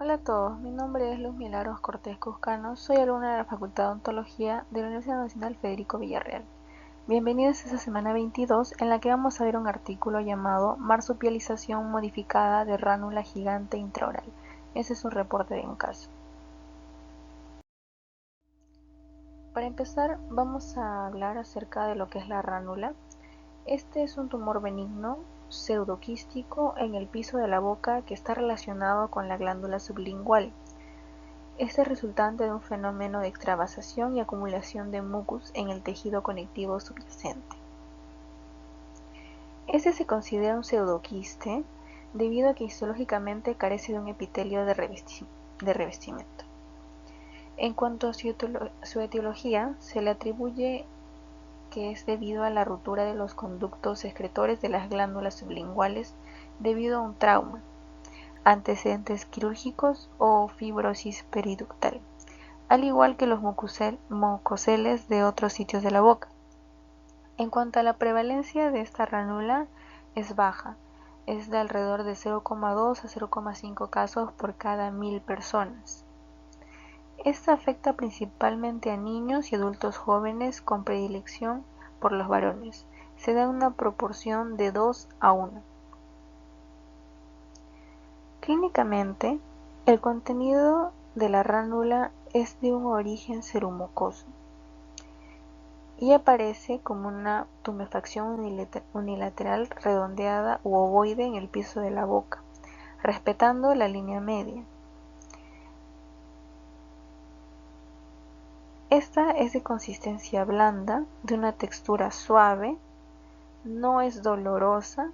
Hola a todos, mi nombre es Luz Milagros Cortés Cuscano, soy alumna de la Facultad de Odontología de la Universidad Nacional Federico Villarreal. Bienvenidos a esta semana 22 en la que vamos a ver un artículo llamado Marsupialización modificada de ránula gigante intraoral. Ese es un reporte de un caso. Para empezar, vamos a hablar acerca de lo que es la ránula. Este es un tumor benigno pseudoquístico en el piso de la boca que está relacionado con la glándula sublingual. Este es resultante de un fenómeno de extravasación y acumulación de mucus en el tejido conectivo subyacente. Este se considera un pseudoquiste debido a que histológicamente carece de un epitelio de revestimiento. En cuanto a su etiología, se le atribuye que es debido a la ruptura de los conductos excretores de las glándulas sublinguales debido a un trauma, antecedentes quirúrgicos o fibrosis periductal, al igual que los mucoceles de otros sitios de la boca. En cuanto a la prevalencia de esta ránula, es baja, es de alrededor de 0,2 a 0,5 casos por cada 1000 personas. Esta afecta principalmente a niños y adultos jóvenes con predilección por los varones. Se da una proporción de 2 a 1. Clínicamente, el contenido de la ránula es de un origen seromucoso y aparece como una tumefacción unilateral redondeada u ovoide en el piso de la boca, respetando la línea media. Esta es de consistencia blanda, de una textura suave, no es dolorosa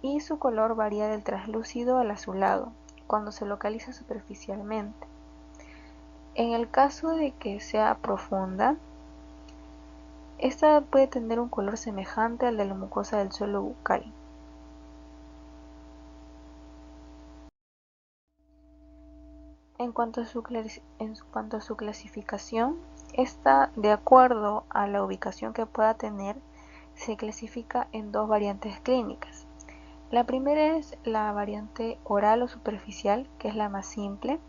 y su color varía del translúcido al azulado cuando se localiza superficialmente. En el caso de que sea profunda, esta puede tener un color semejante al de la mucosa del suelo bucal. En cuanto a su clasificación, esta, de acuerdo a la ubicación que pueda tener, se clasifica en dos variantes clínicas. La primera es la variante oral o superficial, que es la más simple.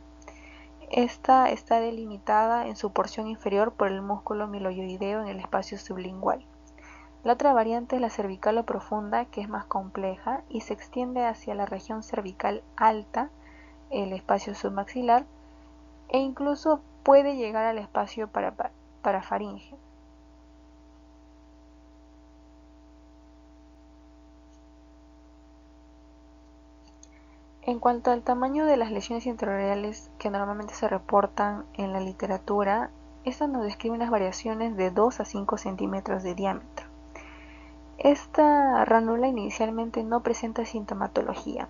Esta está delimitada en su porción inferior por el músculo miloioideo en el espacio sublingual. La otra variante es la cervical o profunda, que es más compleja y se extiende hacia la región cervical alta, el espacio submaxilar, e incluso puede llegar al espacio parafaringeo. En cuanto al tamaño de las lesiones intraorales que normalmente se reportan en la literatura, esta nos describe unas variaciones de 2 a 5 centímetros de diámetro. Esta ránula inicialmente no presenta sintomatología,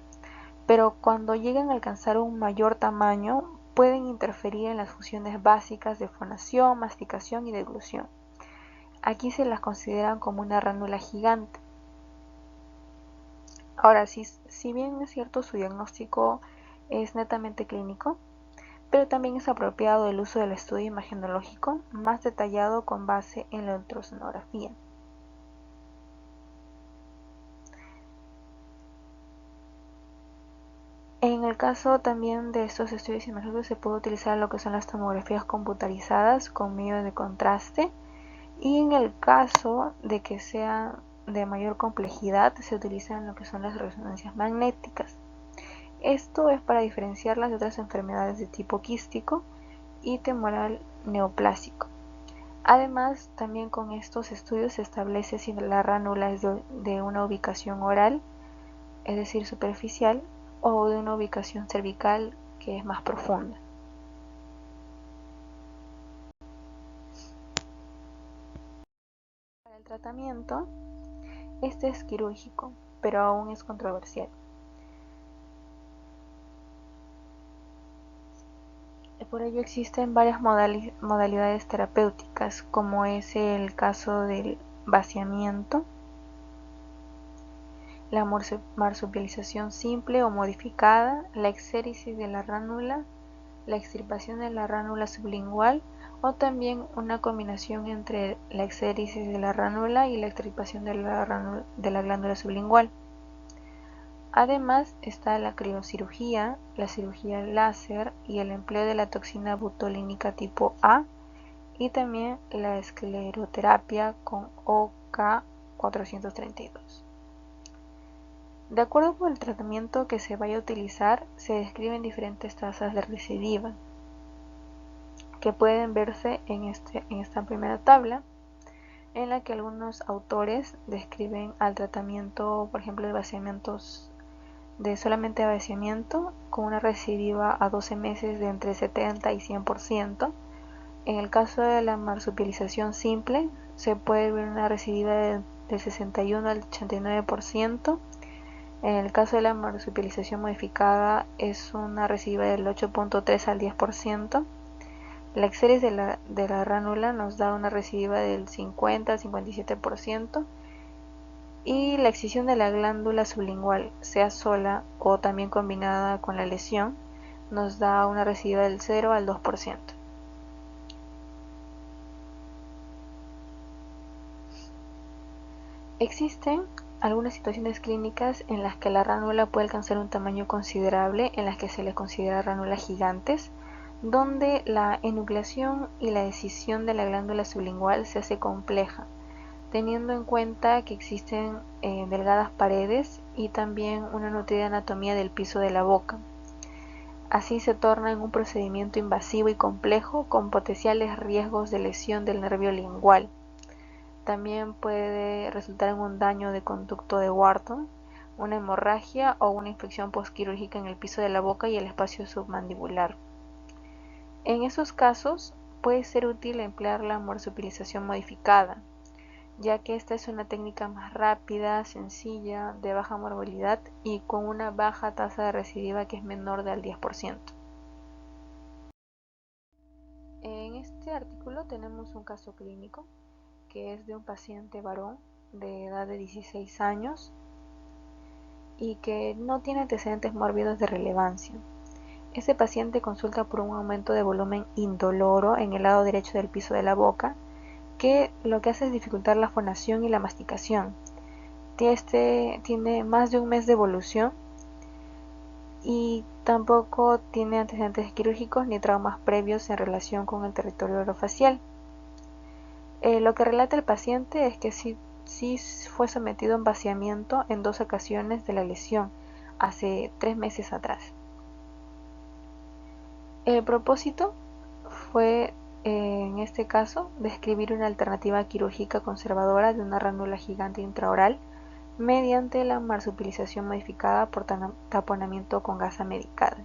pero cuando llegan a alcanzar un mayor tamaño pueden interferir en las funciones básicas de fonación, masticación y deglución. Aquí se las consideran como una ránula gigante. Ahora, si bien es cierto su diagnóstico es netamente clínico, pero también es apropiado el uso del estudio imagenológico más detallado con base en la ultrasonografía. En el caso también de estos estudios imagenológicos se puede utilizar lo que son las tomografías computarizadas con medio de contraste, y en el caso de que sea de mayor complejidad se utilizan lo que son las resonancias magnéticas. Esto es para diferenciarlas de otras enfermedades de tipo quístico y tumoral neoplásico. Además, también con estos estudios se establece si la ránula es de una ubicación oral, es decir, superficial, o de una ubicación cervical, que es más profunda. Para el tratamiento, este es quirúrgico, pero aún es controversial. Por ello existen varias modalidades terapéuticas, como es el caso del vaciamiento, la marsupialización simple o modificada, la exéresis de la ránula, la extirpación de la ránula sublingual, o también una combinación entre la exéresis de la ránula y la extirpación de la glándula sublingual. Además está la criocirugía, la cirugía láser y el empleo de la toxina botulínica tipo A, y también la escleroterapia con OK432. De acuerdo con el tratamiento que se vaya a utilizar, se describen diferentes tasas de recidiva, que pueden verse en esta primera tabla, en la que algunos autores describen al tratamiento, por ejemplo, de vaciamientos de solamente vaciamiento con una recidiva a 12 meses de entre 70 y 100%. En el caso de la marsupialización simple, se puede ver una recidiva del 61 al 89%. En el caso de la marsupialización modificada, es una recidiva del 8.3 al 10%. La exéresis de la ránula nos da una recidiva del 50 al 57%. Y la excisión de la glándula sublingual, sea sola o también combinada con la lesión, nos da una recidiva del 0 al 2%. Existen algunas situaciones clínicas en las que la ránula puede alcanzar un tamaño considerable, en las que se les considera ránulas gigantes, donde la enucleación y la escisión de la glándula sublingual se hace compleja, teniendo en cuenta que existen delgadas paredes y también una nutrida anatomía del piso de la boca. Así se torna en un procedimiento invasivo y complejo con potenciales riesgos de lesión del nervio lingual. También puede resultar en un daño de conducto de Wharton, una hemorragia o una infección postquirúrgica en el piso de la boca y el espacio submandibular. En esos casos puede ser útil emplear la marsupialización modificada, ya que esta es una técnica más rápida, sencilla, de baja morbilidad y con una baja tasa de recidiva que es menor del 10%. En este artículo tenemos un caso clínico que es de un paciente varón de edad de 16 años y que no tiene antecedentes mórbidos de relevancia. Este paciente consulta por un aumento de volumen indoloro en el lado derecho del piso de la boca, que lo que hace es dificultar la fonación y la masticación. Este tiene más de un mes de evolución y tampoco tiene antecedentes quirúrgicos ni traumas previos en relación con el territorio orofacial. Lo que relata el paciente es que sí fue sometido a un vaciamiento en 2 ocasiones de la lesión, hace 3 meses atrás. El propósito fue, en este caso, describir una alternativa quirúrgica conservadora de una ránula gigante intraoral mediante la marsupialización modificada por taponamiento con gasa medicada.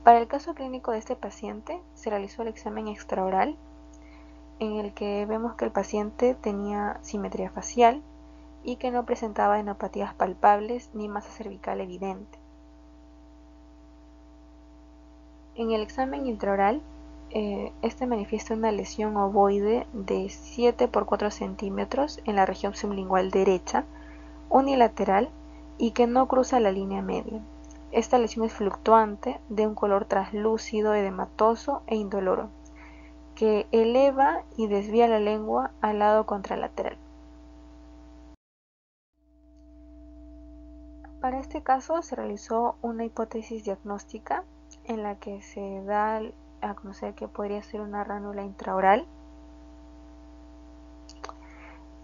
Para el caso clínico de este paciente, se realizó el examen extraoral, en el que vemos que el paciente tenía simetría facial y que no presentaba enopatías palpables ni masa cervical evidente. En el examen intraoral, este manifiesta una lesión ovoide de 7 por 4 centímetros en la región sublingual derecha, unilateral y que no cruza la línea media. Esta lesión es fluctuante, de un color translúcido, edematoso e indoloro, que eleva y desvía la lengua al lado contralateral. Para este caso se realizó una hipótesis diagnóstica en la que se da a conocer que podría ser una ránula intraoral,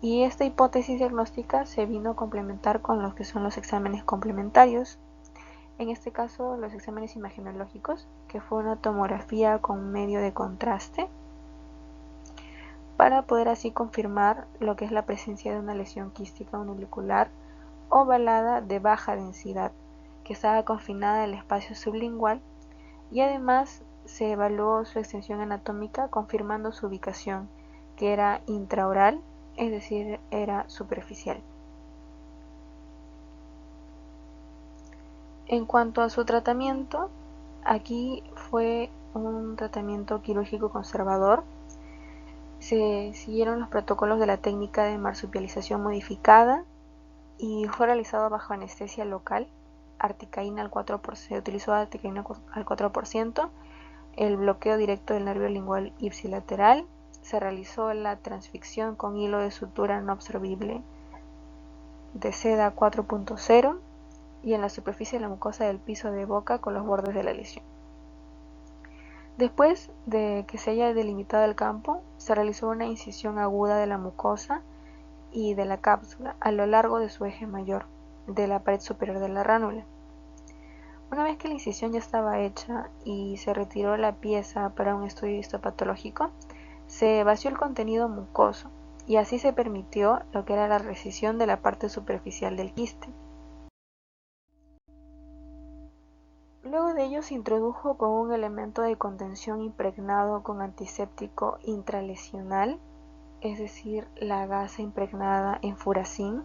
y esta hipótesis diagnóstica se vino a complementar con lo que son los exámenes complementarios, en este caso los exámenes imagenológicos, que fue una tomografía con medio de contraste, para poder así confirmar lo que es la presencia de una lesión quística unilocular ovalada de baja densidad, que estaba confinada al espacio sublingual, y además se evaluó su extensión anatómica confirmando su ubicación, que era intraoral, es decir, era superficial. En cuanto a su tratamiento, aquí fue un tratamiento quirúrgico conservador. Se siguieron los protocolos de la técnica de marsupialización modificada y fue realizado bajo anestesia local, articaína al 4%, se utilizó articaína al 4%, el bloqueo directo del nervio lingual ipsilateral, se realizó la transficción con hilo de sutura no absorbible de seda 4.0 y en la superficie de la mucosa del piso de boca con los bordes de la lesión. Después de que se haya delimitado el campo, se realizó una incisión aguda de la mucosa y de la cápsula a lo largo de su eje mayor, de la pared superior de la ránula. Una vez que la incisión ya estaba hecha y se retiró la pieza para un estudio histopatológico, se vació el contenido mucoso y así se permitió lo que era la resección de la parte superficial del quiste. Luego de ello se introdujo con un elemento de contención impregnado con antiséptico intralesional, es decir, la gasa impregnada en furacin,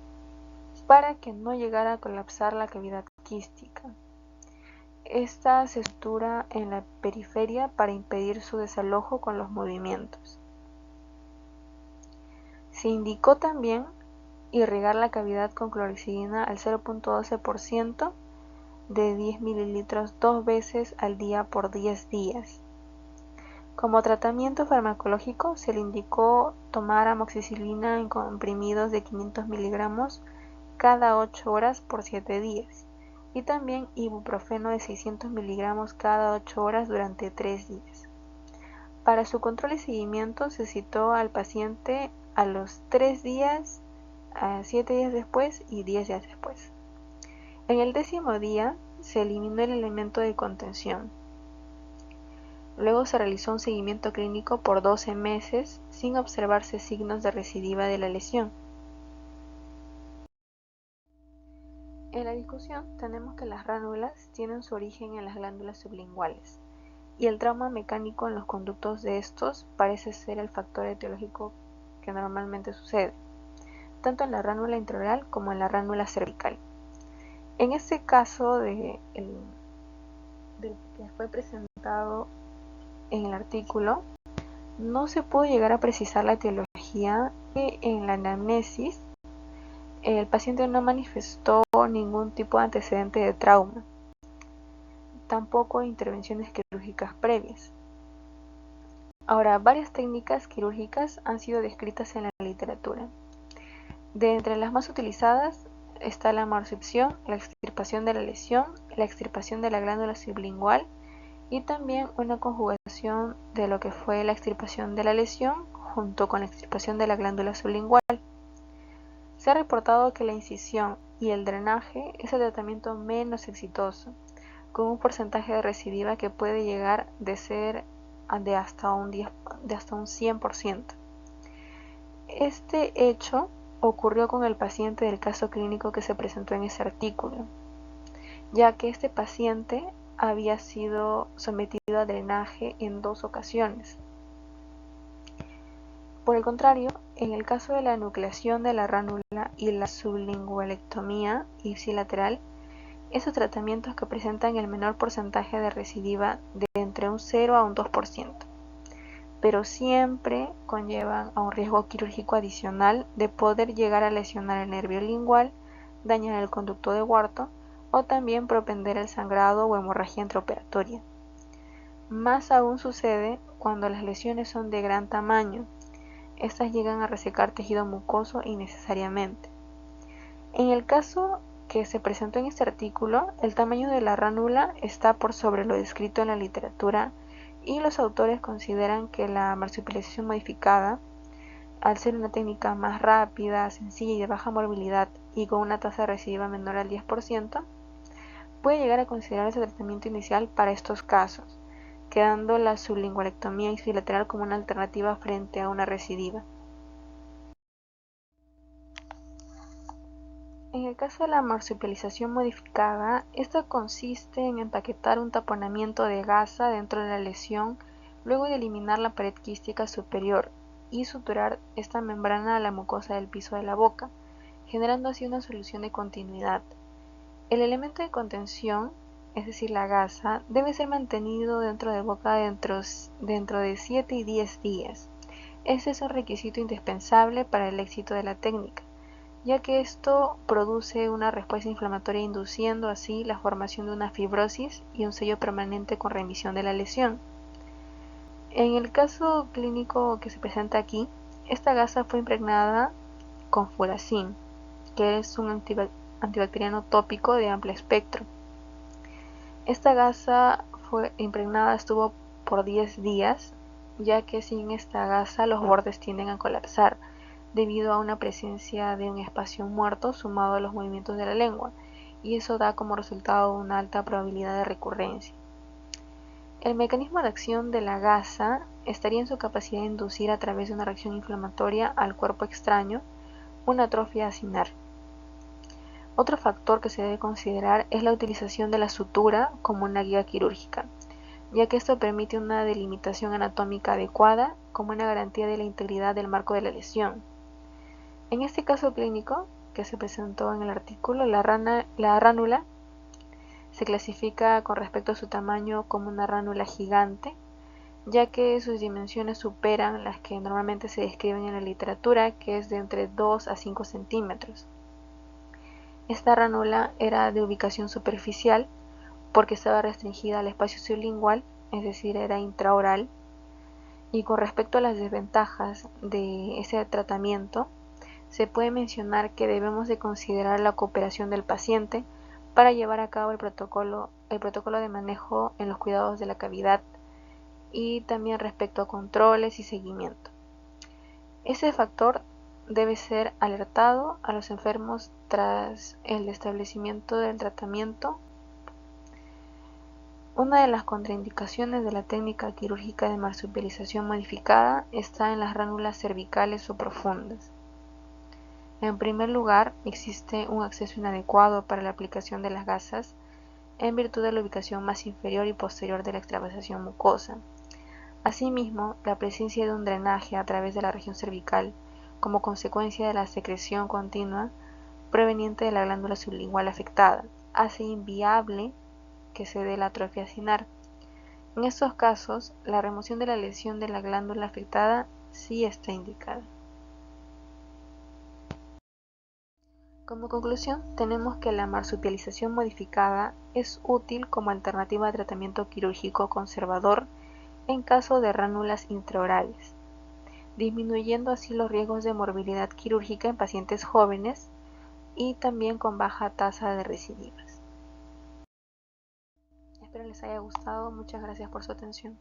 para que no llegara a colapsar la cavidad quística. Esta se sutura en la periferia para impedir su desalojo con los movimientos. Se indicó también irrigar la cavidad con clorexidina al 0.12% de 10 ml 2 veces al día por 10 días. Como tratamiento farmacológico se le indicó tomar amoxicilina en comprimidos de 500 mg cada 8 horas por 7 días y también ibuprofeno de 600 mg cada 8 horas durante 3 días. Para su control y seguimiento se citó al paciente a los 3 días, a 7 días después y 10 días después. En el 10º día se eliminó el elemento de contención. Luego se realizó un seguimiento clínico por 12 meses sin observarse signos de recidiva de la lesión. En la discusión tenemos que las ránulas tienen su origen en las glándulas sublinguales y el trauma mecánico en los conductos de estos parece ser el factor etiológico que normalmente sucede, tanto en la ránula intraoral como en la ránula cervical. En este caso del que fue presentado en el artículo, no se pudo llegar a precisar la etiología y en la anamnesis el paciente no manifestó ningún tipo de antecedente de trauma, tampoco intervenciones quirúrgicas previas. Ahora, varias técnicas quirúrgicas han sido descritas en la literatura. De entre las más utilizadas está la marsucción, la extirpación de la lesión, la extirpación de la glándula sublingual y también una conjugación de lo que fue la extirpación de la lesión junto con la extirpación de la glándula sublingual. Se ha reportado que la incisión y el drenaje es el tratamiento menos exitoso, con un porcentaje de recidiva que puede llegar de ser de hasta un 100%. Este hecho ocurrió con el paciente del caso clínico que se presentó en ese artículo, ya que este paciente había sido sometido a drenaje en 2 ocasiones. Por el contrario, en el caso de la nucleación de la ránula y la sublingualectomía ipsilateral, esos tratamientos que presentan el menor porcentaje de recidiva de entre un 0 a un 2%, pero siempre conllevan a un riesgo quirúrgico adicional de poder llegar a lesionar el nervio lingual, dañar el conducto de Wharton o también propender el sangrado o hemorragia intraoperatoria. Más aún sucede cuando las lesiones son de gran tamaño. Estas llegan a resecar tejido mucoso innecesariamente. En el caso que se presentó en este artículo, el tamaño de la ránula está por sobre lo descrito en la literatura y los autores consideran que la marsupialización modificada, al ser una técnica más rápida, sencilla y de baja morbilidad y con una tasa de recidiva menor al 10%, puede llegar a considerarse tratamiento inicial para estos casos, quedando la sublingualectomía ipsilateral como una alternativa frente a una recidiva. En el caso de la marsupialización modificada, esta consiste en empaquetar un taponamiento de gasa dentro de la lesión luego de eliminar la pared quística superior y suturar esta membrana a la mucosa del piso de la boca, generando así una solución de continuidad. El elemento de contención, es decir, la gasa, debe ser mantenido dentro de boca dentro de 7 y 10 días. Este es un requisito indispensable para el éxito de la técnica, ya que esto produce una respuesta inflamatoria induciendo así la formación de una fibrosis y un sello permanente con remisión de la lesión. En el caso clínico que se presenta aquí, esta gasa fue impregnada con furacin, que es un antibacteriano tópico de amplio espectro. Esta gasa impregnada estuvo por 10 días, ya que sin esta gasa los bordes tienden a colapsar debido a una presencia de un espacio muerto sumado a los movimientos de la lengua, y eso da como resultado una alta probabilidad de recurrencia. El mecanismo de acción de la gasa estaría en su capacidad de inducir a través de una reacción inflamatoria al cuerpo extraño una atrofia acinar. Otro factor que se debe considerar es la utilización de la sutura como una guía quirúrgica, ya que esto permite una delimitación anatómica adecuada como una garantía de la integridad del marco de la lesión. En este caso clínico que se presentó en el artículo, la ránula se clasifica con respecto a su tamaño como una ránula gigante, ya que sus dimensiones superan las que normalmente se describen en la literatura, que es de entre 2 a 5 centímetros. Esta ránula era de ubicación superficial porque estaba restringida al espacio sublingual, es decir, era intraoral. Y con respecto a las desventajas de ese tratamiento, se puede mencionar que debemos de considerar la cooperación del paciente para llevar a cabo el protocolo de manejo en los cuidados de la cavidad y también respecto a controles y seguimiento. Ese factor debe ser alertado a los enfermos tras el establecimiento del tratamiento. Una de las contraindicaciones de la técnica quirúrgica de marsupialización modificada está en las ránulas cervicales o profundas. En primer lugar, existe un acceso inadecuado para la aplicación de las gasas en virtud de la ubicación más inferior y posterior de la extravasación mucosa. Asimismo, la presencia de un drenaje a través de la región cervical como consecuencia de la secreción continua proveniente de la glándula sublingual afectada hace inviable que se dé la atrofia acinar. En estos casos, la remoción de la lesión de la glándula afectada sí está indicada. Como conclusión, tenemos que la marsupialización modificada es útil como alternativa a tratamiento quirúrgico conservador en caso de ránulas intraorales, disminuyendo así los riesgos de morbilidad quirúrgica en pacientes jóvenes y también con baja tasa de recidivas. Espero les haya gustado. Muchas gracias por su atención.